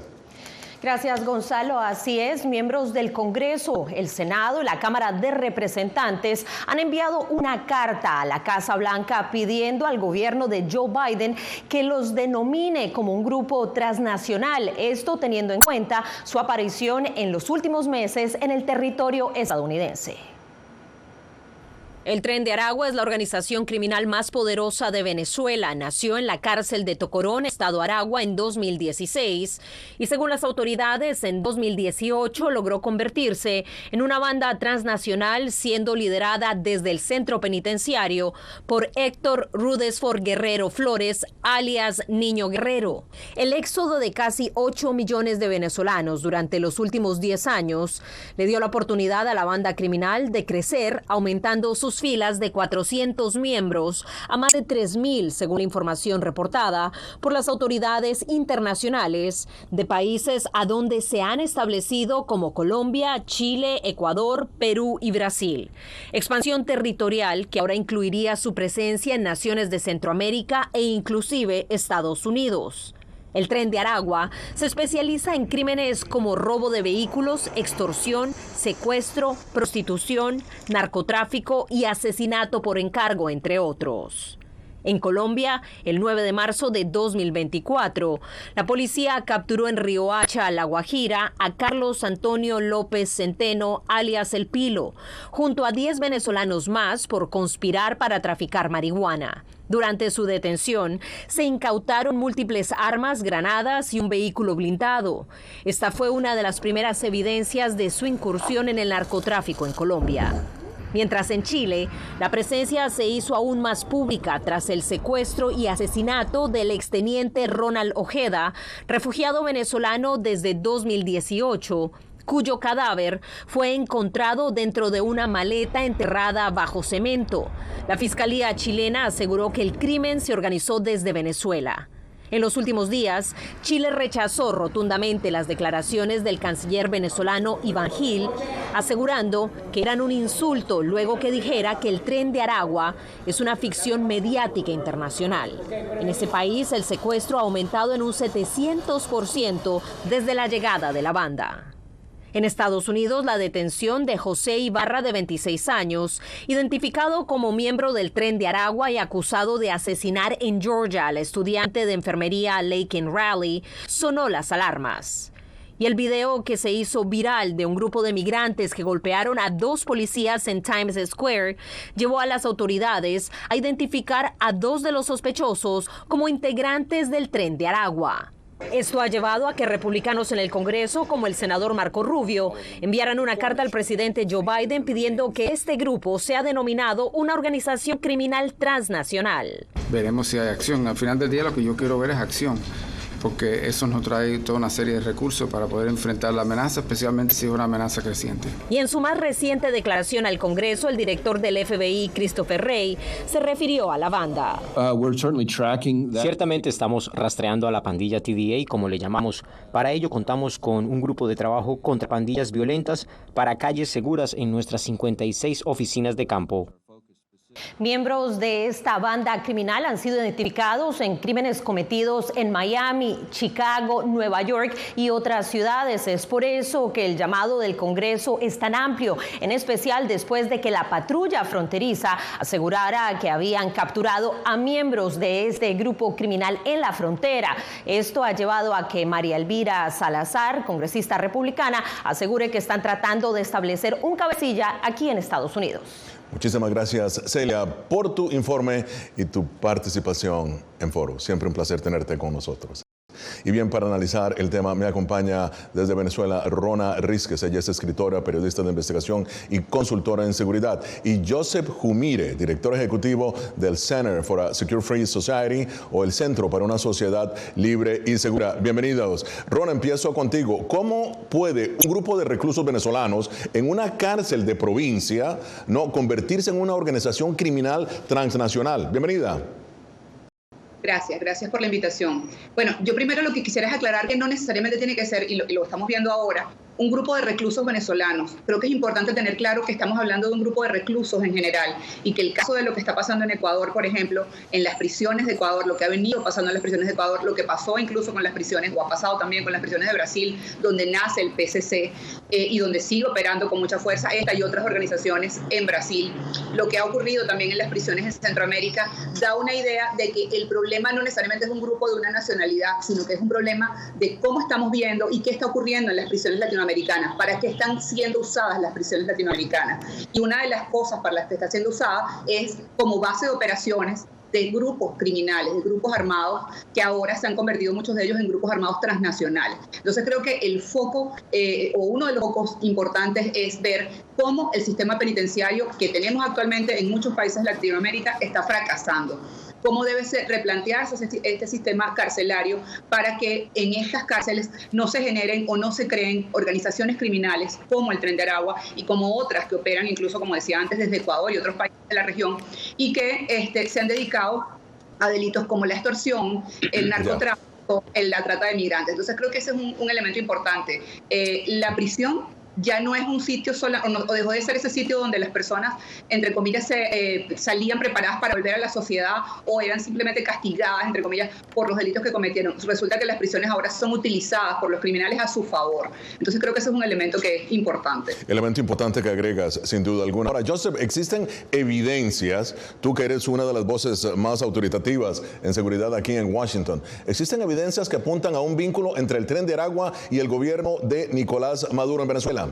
Gracias, Gonzalo. Así es, miembros del Congreso, el Senado y la Cámara de Representantes han enviado una carta a la Casa Blanca pidiendo al gobierno de Joe Biden que los denomine como un grupo transnacional, esto teniendo en cuenta su aparición en los últimos meses en el territorio estadounidense. El Tren de Aragua es la organización criminal más poderosa de Venezuela. Nació en la cárcel de Tocorón, estado Aragua, en 2016 y según las autoridades, en 2018 logró convertirse en una banda transnacional siendo liderada desde el centro penitenciario por Héctor Rudesford Guerrero Flores, alias Niño Guerrero. El éxodo de casi 8 millones de venezolanos durante los últimos 10 años le dio la oportunidad a la banda criminal de crecer, aumentando sus filas de 400 miembros a más de 3.000, según la información reportada por las autoridades internacionales de países a donde se han establecido como Colombia, Chile, Ecuador, Perú y Brasil. Expansión territorial que ahora incluiría su presencia en naciones de Centroamérica e inclusive Estados Unidos. El Tren de Aragua se especializa en crímenes como robo de vehículos, extorsión, secuestro, prostitución, narcotráfico y asesinato por encargo, entre otros. En Colombia, el 9 de marzo de 2024, la policía capturó en Riohacha, La Guajira, a Carlos Antonio López Centeno, alias El Pilo, junto a 10 venezolanos más por conspirar para traficar marihuana. Durante su detención, se incautaron múltiples armas, granadas y un vehículo blindado. Esta fue una de las primeras evidencias de su incursión en el narcotráfico en Colombia. Mientras en Chile, la presencia se hizo aún más pública tras el secuestro y asesinato del exteniente Ronald Ojeda, refugiado venezolano desde 2018, cuyo cadáver fue encontrado dentro de una maleta enterrada bajo cemento. La Fiscalía chilena aseguró que el crimen se organizó desde Venezuela. En los últimos días, Chile rechazó rotundamente las declaraciones del canciller venezolano Iván Gil, asegurando que eran un insulto luego que dijera que el Tren de Aragua es una ficción mediática internacional. En ese país, el secuestro ha aumentado en un 700% desde la llegada de la banda. En Estados Unidos, la detención de José Ibarra, de 26 años, identificado como miembro del Tren de Aragua y acusado de asesinar en Georgia al estudiante de enfermería Laken Riley, sonó las alarmas. Y el video que se hizo viral de un grupo de migrantes que golpearon a 2 policías en Times Square llevó a las autoridades a identificar a 2 de los sospechosos como integrantes del Tren de Aragua. Esto ha llevado a que republicanos en el Congreso, como el senador Marco Rubio, enviaran una carta al presidente Joe Biden pidiendo que este grupo sea denominado una organización criminal transnacional. Veremos si hay acción. Al final del día lo que yo quiero ver es acción, porque eso nos trae toda una serie de recursos para poder enfrentar la amenaza, especialmente si es una amenaza creciente. Y en su más reciente declaración al Congreso, el director del FBI, Christopher Wray, se refirió a la banda. Ciertamente estamos rastreando a la pandilla TDA, como le llamamos. Para ello contamos con un grupo de trabajo contra pandillas violentas para calles seguras en nuestras 56 oficinas de campo. Miembros de esta banda criminal han sido identificados en crímenes cometidos en Miami, Chicago, Nueva York y otras ciudades. Es por eso que el llamado del Congreso es tan amplio, en especial después de que la patrulla fronteriza asegurara que habían capturado a miembros de este grupo criminal en la frontera. Esto ha llevado a que María Elvira Salazar, congresista republicana, asegure que están tratando de establecer un cabecilla aquí en Estados Unidos. Muchísimas gracias, Celia, por tu informe y tu participación en Foro. Siempre un placer tenerte con nosotros. Y bien, para analizar el tema me acompaña desde Venezuela Rona Rizquez. Ella es escritora, periodista de investigación y consultora en seguridad. Y Joseph Jumire, director ejecutivo del Center for a Secure Free Society, o el Centro para una Sociedad Libre y Segura. Bienvenidos. Rona, empiezo contigo. ¿Cómo puede un grupo de reclusos venezolanos en una cárcel de provincia convertirse en una organización criminal transnacional? Bienvenida. Gracias por la invitación. Bueno, yo primero lo que quisiera es aclarar que no necesariamente tiene que ser, y lo estamos viendo ahora, un grupo de reclusos venezolanos. Creo que es importante tener claro que estamos hablando de un grupo de reclusos en general y que el caso de lo que está pasando en Ecuador, por ejemplo, en las prisiones de Ecuador, lo que ha venido pasando en las prisiones de Ecuador, lo que pasó incluso con las prisiones, o ha pasado también con las prisiones de Brasil, donde nace el PCC y donde sigue operando con mucha fuerza esta y otras organizaciones en Brasil. Lo que ha ocurrido también en las prisiones en Centroamérica da una idea de que el problema no necesariamente es un grupo de una nacionalidad, sino que es un problema de cómo estamos viendo y qué está ocurriendo en las prisiones latinoamericanas, para qué están siendo usadas las prisiones latinoamericanas. Y una de las cosas para las que está siendo usada es como base de operaciones de grupos criminales, de grupos armados, que ahora se han convertido muchos de ellos en grupos armados transnacionales. Entonces creo que el foco, o uno de los focos importantes, es ver cómo el sistema penitenciario que tenemos actualmente en muchos países de Latinoamérica está fracasando. Cómo debe replantearse este sistema carcelario para que en estas cárceles no se generen o no se creen organizaciones criminales como el Tren de Aragua y como otras que operan incluso, como decía antes, desde Ecuador y otros países de la región, y que se han dedicado a delitos como la extorsión, el narcotráfico, la trata de migrantes. Entonces creo que ese es un elemento importante. La prisión ya no es un sitio solo, o dejó de ser ese sitio donde las personas, entre comillas, salían preparadas para volver a la sociedad o eran simplemente castigadas, entre comillas, por los delitos que cometieron. Resulta que las prisiones ahora son utilizadas por los criminales a su favor. Entonces creo que ese es un elemento que es importante. Elemento importante que agregas, sin duda alguna. Ahora, Joseph, existen evidencias, tú que eres una de las voces más autoritativas en seguridad aquí en Washington, existen evidencias que apuntan a un vínculo entre el Tren de Aragua y el gobierno de Nicolás Maduro en Venezuela.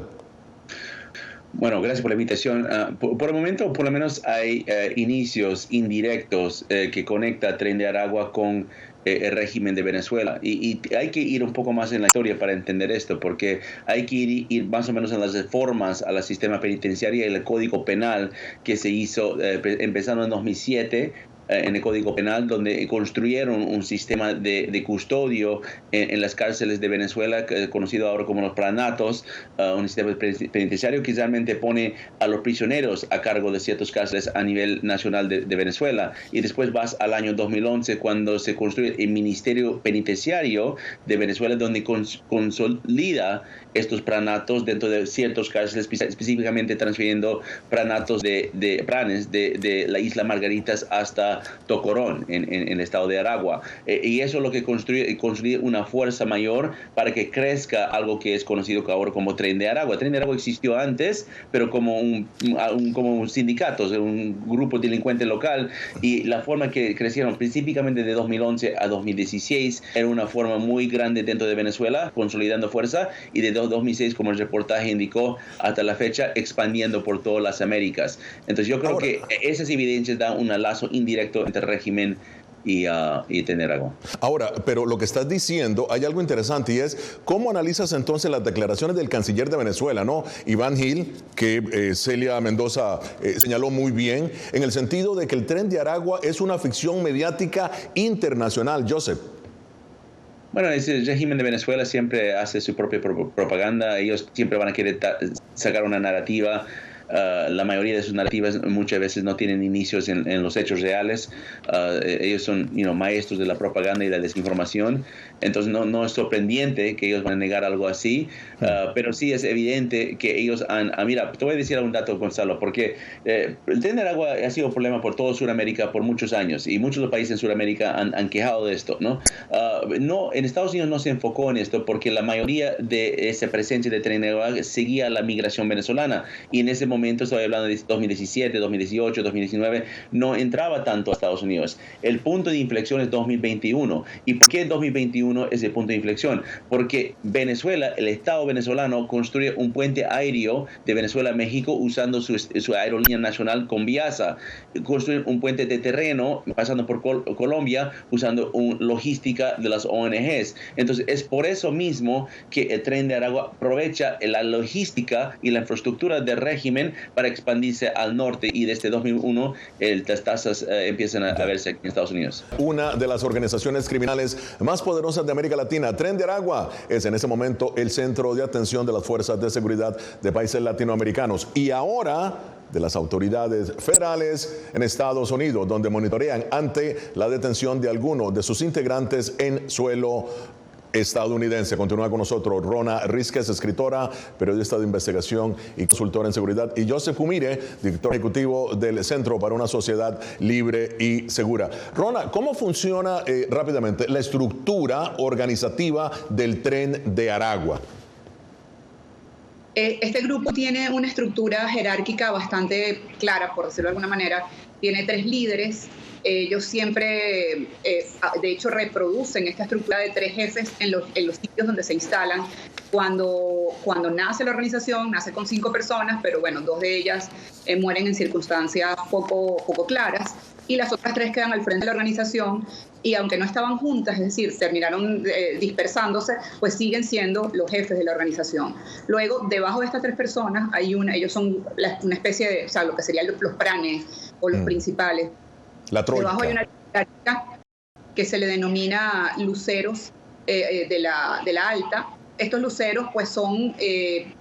Bueno, gracias por la invitación. Por el momento, por lo menos hay inicios indirectos que conecta Tren de Aragua con el régimen de Venezuela. Y hay que ir un poco más en la historia para entender esto, porque hay que ir más o menos en las reformas a la sistema penitenciario y el código penal que se hizo empezando en 2007 en el Código Penal, donde construyeron un sistema de custodio en las cárceles de Venezuela, conocido ahora como los pranatos, un sistema penitenciario que realmente pone a los prisioneros a cargo de ciertas cárceles a nivel nacional de Venezuela. Y después vas al año 2011, cuando se construye el Ministerio Penitenciario de Venezuela, donde consolida estos pranatos dentro de ciertas cárceles, específicamente transfiriendo pranatos de pranes de la isla Margaritas hasta Tocorón, en el estado de Aragua. Y eso es lo que construye una fuerza mayor para que crezca algo que es conocido ahora como Tren de Aragua. Tren de Aragua existió antes, pero como un sindicato, un grupo delincuente local, y la forma que crecieron específicamente de 2011 a 2016 era una forma muy grande dentro de Venezuela, consolidando fuerza, y de 2006, como el reportaje indicó, hasta la fecha expandiendo por todas las Américas. Entonces yo creo que esas evidencias dan un lazo indirecto entre el régimen y Tren de Aragua. Ahora, pero lo que estás diciendo, hay algo interesante, y es cómo analizas entonces las declaraciones del canciller de Venezuela, ¿no? Iván Gil, que Celia Mendoza señaló muy bien, en el sentido de que el Tren de Aragua es una ficción mediática internacional. Joseph. Bueno, el régimen de Venezuela siempre hace su propia propaganda. Ellos siempre van a querer sacar una narrativa. La mayoría de sus narrativas muchas veces no tienen inicios en los hechos reales. Ellos son maestros de la propaganda y la desinformación. Entonces no es sorprendente que ellos van a negar algo así, pero sí es evidente que ellos mira, te voy a decir un dato, Gonzalo, porque el Tren de Aragua ha sido un problema por toda Sudamérica por muchos años, y muchos de los países en Sudamérica han quejado de esto, ¿no? En Estados Unidos no se enfocó en esto porque la mayoría de esa presencia de Tren de Aragua seguía la migración venezolana, y en ese momento, estoy hablando de 2017, 2018, 2019, no entraba tanto a Estados Unidos. El punto de inflexión es 2021. ¿Y por qué 2021 es el punto de inflexión? Porque Venezuela, el Estado venezolano, construye un puente aéreo de Venezuela a México usando su aerolínea nacional Conviasa. Construyen un puente de terreno pasando por Colombia usando logística de las ONGs. Entonces, es por eso mismo que el Tren de Aragua aprovecha la logística y la infraestructura del régimen para expandirse al norte, y desde 2001 las tasas empiezan a verse aquí en Estados Unidos. Una de las organizaciones criminales más poderosas de América Latina, Tren de Aragua, es en ese momento el centro de atención de las fuerzas de seguridad de países latinoamericanos, y ahora de las autoridades federales en Estados Unidos, donde monitorean ante la detención de algunos de sus integrantes en suelo estadounidense. Continúa con nosotros Rona Rizquez, escritora, periodista de investigación y consultora en seguridad, y Joseph Humire, director ejecutivo del Centro para una Sociedad Libre y Segura. Rona, ¿cómo funciona rápidamente la estructura organizativa del Tren de Aragua? Este grupo tiene una estructura jerárquica bastante clara, por decirlo de alguna manera. Tiene 3 líderes. Ellos siempre, de hecho, reproducen esta estructura de 3 jefes en los sitios donde se instalan. Cuando nace la organización, nace con 5 personas, pero bueno, 2 de ellas mueren en circunstancias poco claras, y las otras 3 quedan al frente de la organización, y aunque no estaban juntas, es decir, terminaron dispersándose, pues siguen siendo los jefes de la organización. Luego, debajo de estas 3 personas, ellos son una especie de, o sea, lo que serían los pranes o los principales. La troika. Debajo hay una jerarquía que se le denomina luceros de la alta. Estos luceros pues son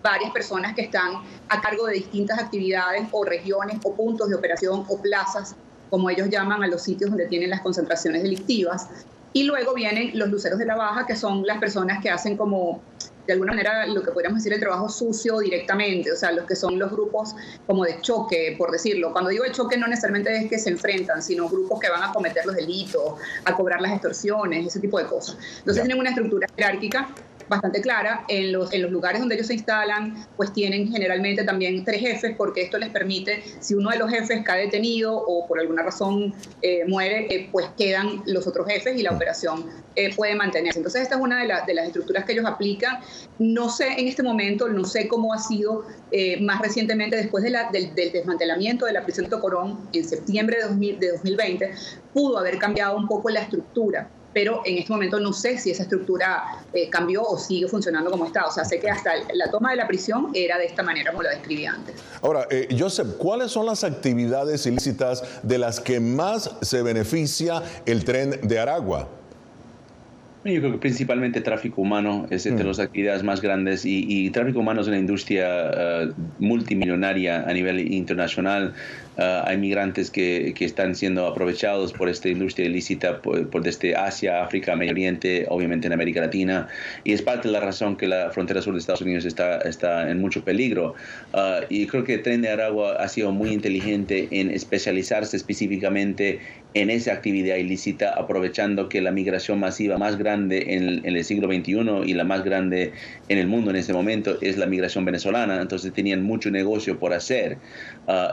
varias personas que están a cargo de distintas actividades o regiones o puntos de operación o plazas, como ellos llaman a los sitios donde tienen las concentraciones delictivas. Y luego vienen los luceros de la baja, que son las personas que hacen como, de alguna manera, lo que podríamos decir el trabajo sucio directamente, o sea, los que son los grupos como de choque, por decirlo. Cuando digo de choque no necesariamente es que se enfrentan, sino grupos que van a cometer los delitos, a cobrar las extorsiones, ese tipo de cosas. Entonces tienen una estructura jerárquica bastante clara. En los lugares donde ellos se instalan, pues tienen generalmente también 3 jefes, porque esto les permite, si uno de los jefes cae detenido o por alguna razón muere, pues quedan los otros jefes y la operación puede mantenerse. Entonces esta es una de las estructuras que ellos aplican. No sé en este momento, no sé cómo ha sido más recientemente después del desmantelamiento de la prisión de Tocorón en septiembre de 2020, pudo haber cambiado un poco la estructura. pero en este momento no sé si esa estructura cambió o sigue funcionando como está. O sea, sé que hasta la toma de la prisión era de esta manera como la describí antes. Ahora, Joseph, ¿cuáles son las actividades ilícitas de las que más se beneficia el Tren de Aragua? Yo creo que principalmente tráfico humano es entre las actividades más grandes y tráfico humano es una industria multimillonaria a nivel internacional. Hay migrantes que están siendo aprovechados por esta industria ilícita por desde Asia, África, Medio Oriente, obviamente en América Latina, y es parte de la razón que la frontera sur de Estados Unidos está en mucho peligro. Y creo que el Tren de Aragua ha sido muy inteligente en especializarse específicamente en esa actividad ilícita, aprovechando que la migración masiva más grande en el siglo XXI y la más grande en el mundo en ese momento es la migración venezolana. Entonces tenían mucho negocio por hacer.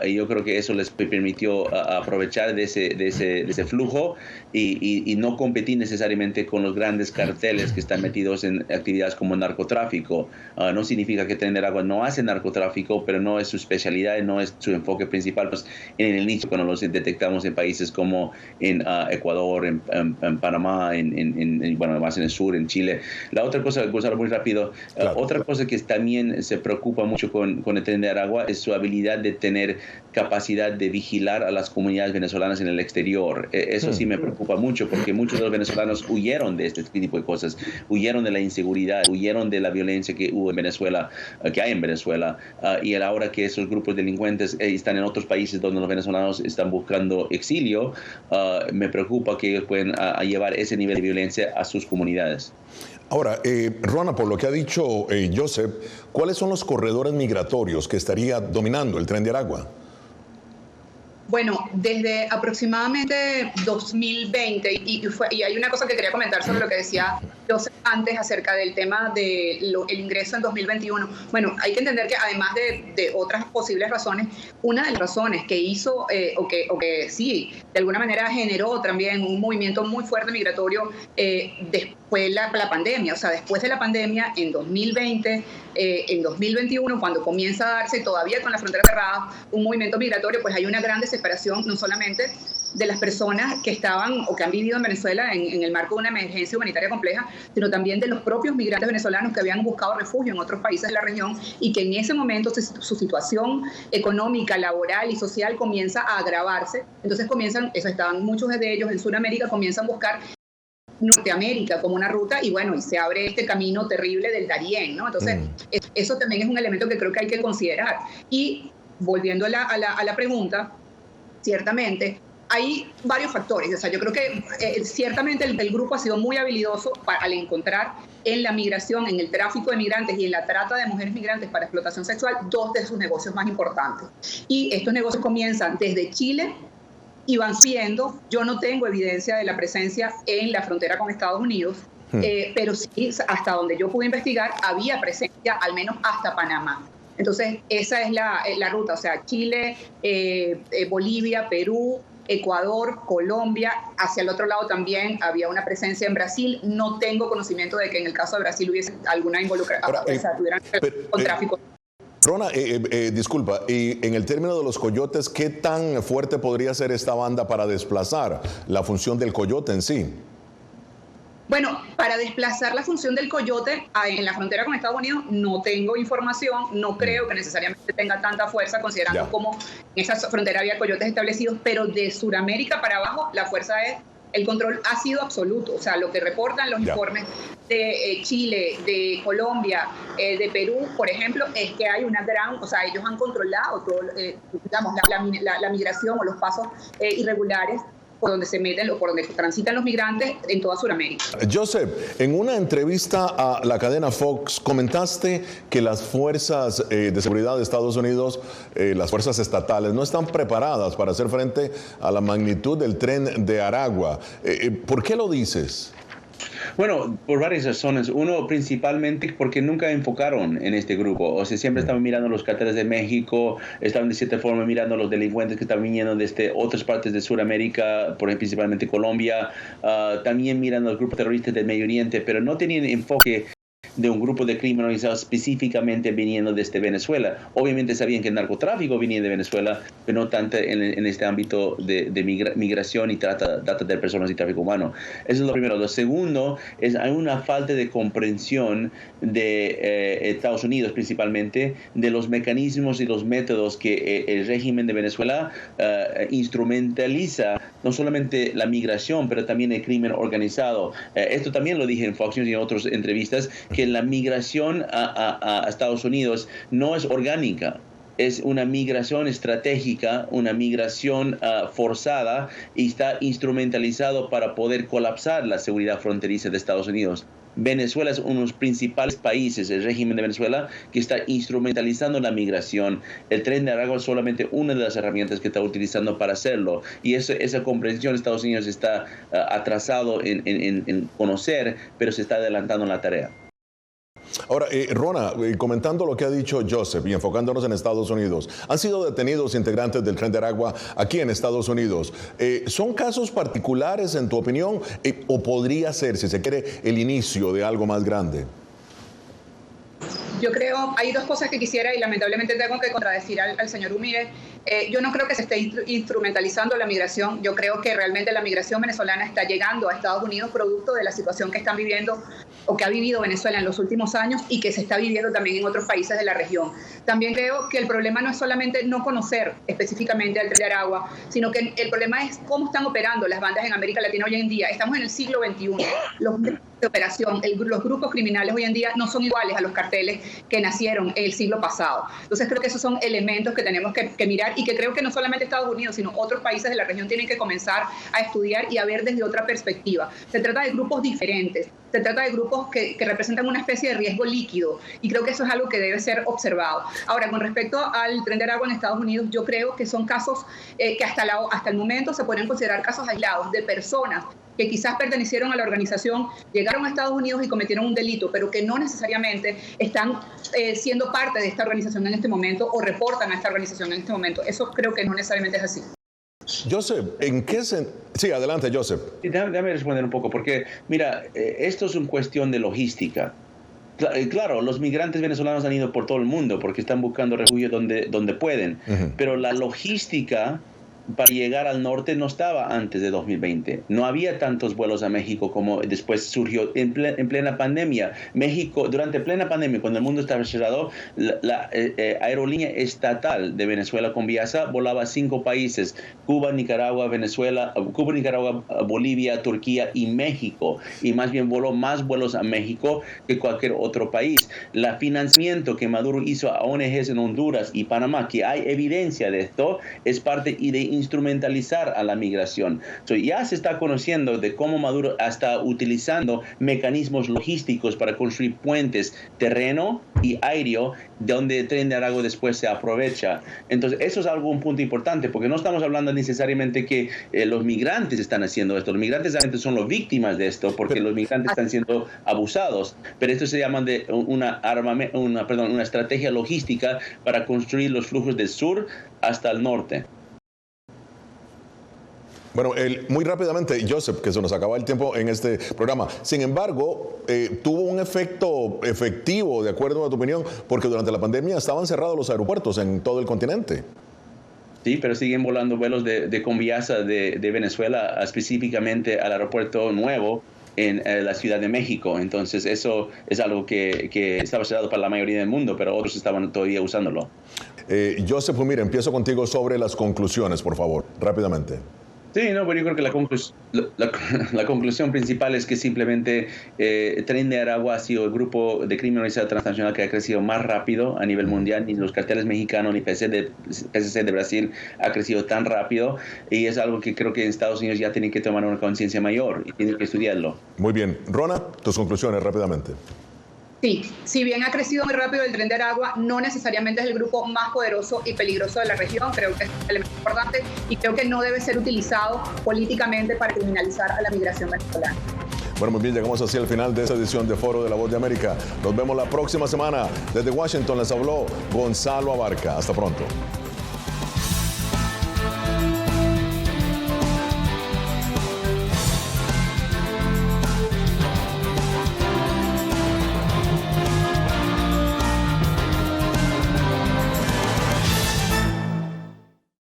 Y yo creo que eso les permitió aprovechar de ese flujo y no competir necesariamente con los grandes carteles que están metidos en actividades como narcotráfico. No significa que Tren de Aragua no hace narcotráfico, pero no es su especialidad, no es su enfoque principal. Pues en el inicio, cuando los detectamos en países como en Ecuador, en Panamá, bueno, además en el sur, en Chile. La otra cosa, Gonzalo, muy rápido, otra cosa que también se preocupa mucho con el Tren de Aragua es su habilidad de tener capacidad de vigilar a las comunidades venezolanas en el exterior. Eso sí me preocupa mucho, porque muchos de los venezolanos huyeron de este tipo de cosas, huyeron de la inseguridad, huyeron de la violencia que hubo en Venezuela, que hay en Venezuela, y ahora que esos grupos delincuentes están en otros países donde los venezolanos están buscando exilio, me preocupa que ellos pueden llevar ese nivel de violencia a sus comunidades. Ahora, Rona, por lo que ha dicho Joseph, ¿cuáles son los corredores migratorios que estaría dominando el Tren de Aragua? Bueno, desde aproximadamente 2020, y hay una cosa que quería comentar sobre lo que decía Joseph antes acerca del tema del ingreso en 2021. Bueno, hay que entender que además de otras posibles razones, una de las razones que hizo, o que sí, de alguna manera generó también un movimiento muy fuerte migratorio después de la pandemia. O sea, después de la pandemia, en 2020, en 2021, cuando comienza a darse, todavía con la frontera cerrada, un movimiento migratorio, pues hay una gran desesperación, no solamente de las personas que estaban o que han vivido en Venezuela en el marco de una emergencia humanitaria compleja, sino también de los propios migrantes venezolanos que habían buscado refugio en otros países de la región y que en ese momento su situación económica, laboral y social comienza a agravarse. Entonces estaban muchos de ellos en Sudamérica, comienzan a buscar Norteamérica como una ruta y bueno, y se abre este camino terrible del Darién, ¿no? Entonces, eso también es un elemento que creo que hay que considerar. Y volviendo a la pregunta, ciertamente hay varios factores. O sea, yo creo que ciertamente el grupo ha sido muy habilidoso al encontrar en la migración, en el tráfico de migrantes y en la trata de mujeres migrantes para explotación sexual, dos de sus negocios más importantes. Y estos negocios comienzan desde Chile y van siendo, yo no tengo evidencia de la presencia en la frontera con Estados Unidos, pero sí, hasta donde yo pude investigar, había presencia al menos hasta Panamá. Entonces, esa es la ruta, o sea, Chile, Bolivia, Perú, Ecuador, Colombia, hacia el otro lado también había una presencia en Brasil. No tengo conocimiento de que en el caso de Brasil hubiese alguna involucración, o sea, tuvieran con tráfico. Rona, disculpa, y en el término de los coyotes, ¿qué tan fuerte podría ser esta banda para desplazar la función del coyote en sí? Bueno, para desplazar la función del coyote en la frontera con Estados Unidos no tengo información, no creo que necesariamente tenga tanta fuerza considerando cómo en esa frontera había coyotes establecidos, pero de Sudamérica para abajo la fuerza el control ha sido absoluto. O sea, lo que reportan los informes de Chile, de Colombia, de Perú, por ejemplo, es que hay una o sea, ellos han controlado todo, digamos, la migración o los pasos irregulares por donde se meten o por donde transitan los migrantes en toda Sudamérica. Joseph, en una entrevista a la cadena Fox comentaste que las fuerzas de seguridad de Estados Unidos, las fuerzas estatales, no están preparadas para hacer frente a la magnitud del Tren de Aragua. ¿Por qué lo dices? Bueno, por varias razones. Uno, principalmente porque nunca enfocaron en este grupo. O sea, siempre estaban mirando los cárteles de México, estaban de cierta forma mirando los delincuentes que estaban viniendo desde otras partes de Sudamérica, por ejemplo, principalmente Colombia, también mirando los grupos terroristas del Medio Oriente, pero no tenían enfoque de un grupo de crimen organizado específicamente viniendo desde Venezuela. Obviamente sabían que el narcotráfico venía de Venezuela, pero no tanto en este ámbito de migración y trata de personas y tráfico humano. Eso es lo primero. Lo segundo es hay una falta de comprensión de Estados Unidos principalmente de los mecanismos y los métodos que el régimen de Venezuela instrumentaliza no solamente la migración, pero también el crimen organizado. Esto también lo dije en Fox News y en otras entrevistas, que la migración a Estados Unidos no es orgánica. Es una migración estratégica, una migración forzada y está instrumentalizado para poder colapsar la seguridad fronteriza de Estados Unidos. Venezuela es uno de los principales países, el régimen de Venezuela, que está instrumentalizando la migración. El Tren de Aragua es solamente una de las herramientas que está utilizando para hacerlo. Y esa comprensión de Estados Unidos está atrasado en conocer, pero se está adelantando en la tarea. Ahora, Rona, comentando lo que ha dicho Joseph y enfocándonos en Estados Unidos, han sido detenidos integrantes del Tren de Aragua aquí en Estados Unidos. ¿Son casos particulares en tu opinión o podría ser, si se quiere, el inicio de algo más grande? Yo creo, hay dos cosas que quisiera y lamentablemente tengo que contradecir al señor Humírez. Yo no creo que se esté instrumentalizando la migración. Yo creo que realmente la migración venezolana está llegando a Estados Unidos producto de la situación que están viviendo o que ha vivido Venezuela en los últimos años y que se está viviendo también en otros países de la región. También creo que el problema no es solamente no conocer específicamente al Tren de Aragua, sino que el problema es cómo están operando las bandas en América Latina hoy en día. Estamos en el siglo XXI. Los de operación, los grupos criminales hoy en día no son iguales a los carteles que nacieron el siglo pasado. Entonces creo que esos son elementos que tenemos que mirar y que creo que no solamente Estados Unidos, sino otros países de la región tienen que comenzar a estudiar y a ver desde otra perspectiva. Se trata de grupos diferentes, se trata de grupos que representan una especie de riesgo líquido y creo que eso es algo que debe ser observado. Ahora, con respecto al Tren de Aragua en Estados Unidos, yo creo que son casos que hasta el momento se pueden considerar casos aislados de personas que quizás pertenecieron a la organización, llegaron a Estados Unidos y cometieron un delito, pero que no necesariamente están siendo parte de esta organización en este momento o reportan a esta organización en este momento. Eso creo que no necesariamente es así. Joseph, ¿en qué sentido? Sí, adelante, Joseph. Déjame responder un poco, porque mira, esto es una cuestión de logística. Claro, los migrantes venezolanos han ido por todo el mundo porque están buscando refugio donde pueden, pero la logística para llegar al norte no estaba antes de 2020. No había tantos vuelos a México como después surgió en plena pandemia. México, durante plena pandemia, cuando el mundo estaba cerrado, la aerolínea estatal de Venezuela con Viasa volaba a 5 países: Cuba, Nicaragua, Bolivia, Turquía y México. Y más bien voló más vuelos a México que cualquier otro país. El financiamiento que Maduro hizo a ONGs en Honduras y Panamá, que hay evidencia de esto, es parte de instrumentalizar a la migración. Ya se está conociendo de cómo Maduro está utilizando mecanismos logísticos para construir puentes terreno y aéreo, donde el Tren de Aragua después se aprovecha. Entonces, eso es un punto importante, porque no estamos hablando necesariamente que los migrantes están haciendo esto. Los migrantes realmente son las víctimas de esto, porque los migrantes están siendo abusados. Pero esto se llama de una estrategia logística para construir los flujos del sur hasta el norte. Bueno, muy rápidamente, Joseph, que se nos acaba el tiempo en este programa. Sin embargo, tuvo un efecto efectivo, de acuerdo a tu opinión, porque durante la pandemia estaban cerrados los aeropuertos en todo el continente. Sí, pero siguen volando vuelos de Conviasa de Venezuela, específicamente al aeropuerto nuevo en la Ciudad de México. Entonces, eso es algo que estaba cerrado para la mayoría del mundo, pero otros estaban todavía usándolo. Joseph, mira, empiezo contigo sobre las conclusiones, por favor, rápidamente. Sí, no, pero yo creo que la conclusión principal es que simplemente Tren de Aragua ha sido el grupo de crimen organizado transnacional que ha crecido más rápido a nivel mundial. Ni los carteles mexicanos ni PCC de Brasil ha crecido tan rápido, y es algo que creo que en Estados Unidos ya tienen que tomar una conciencia mayor y tienen que estudiarlo. Muy bien. Rona, tus conclusiones rápidamente. Sí, si bien ha crecido muy rápido el Tren de Aragua, no necesariamente es el grupo más poderoso y peligroso de la región. Creo que es un elemento importante y creo que no debe ser utilizado políticamente para criminalizar a la migración venezolana. Bueno, muy bien, llegamos así al final de esta edición de Foro de la Voz de América. Nos vemos la próxima semana. Desde Washington les habló Gonzalo Abarca. Hasta pronto.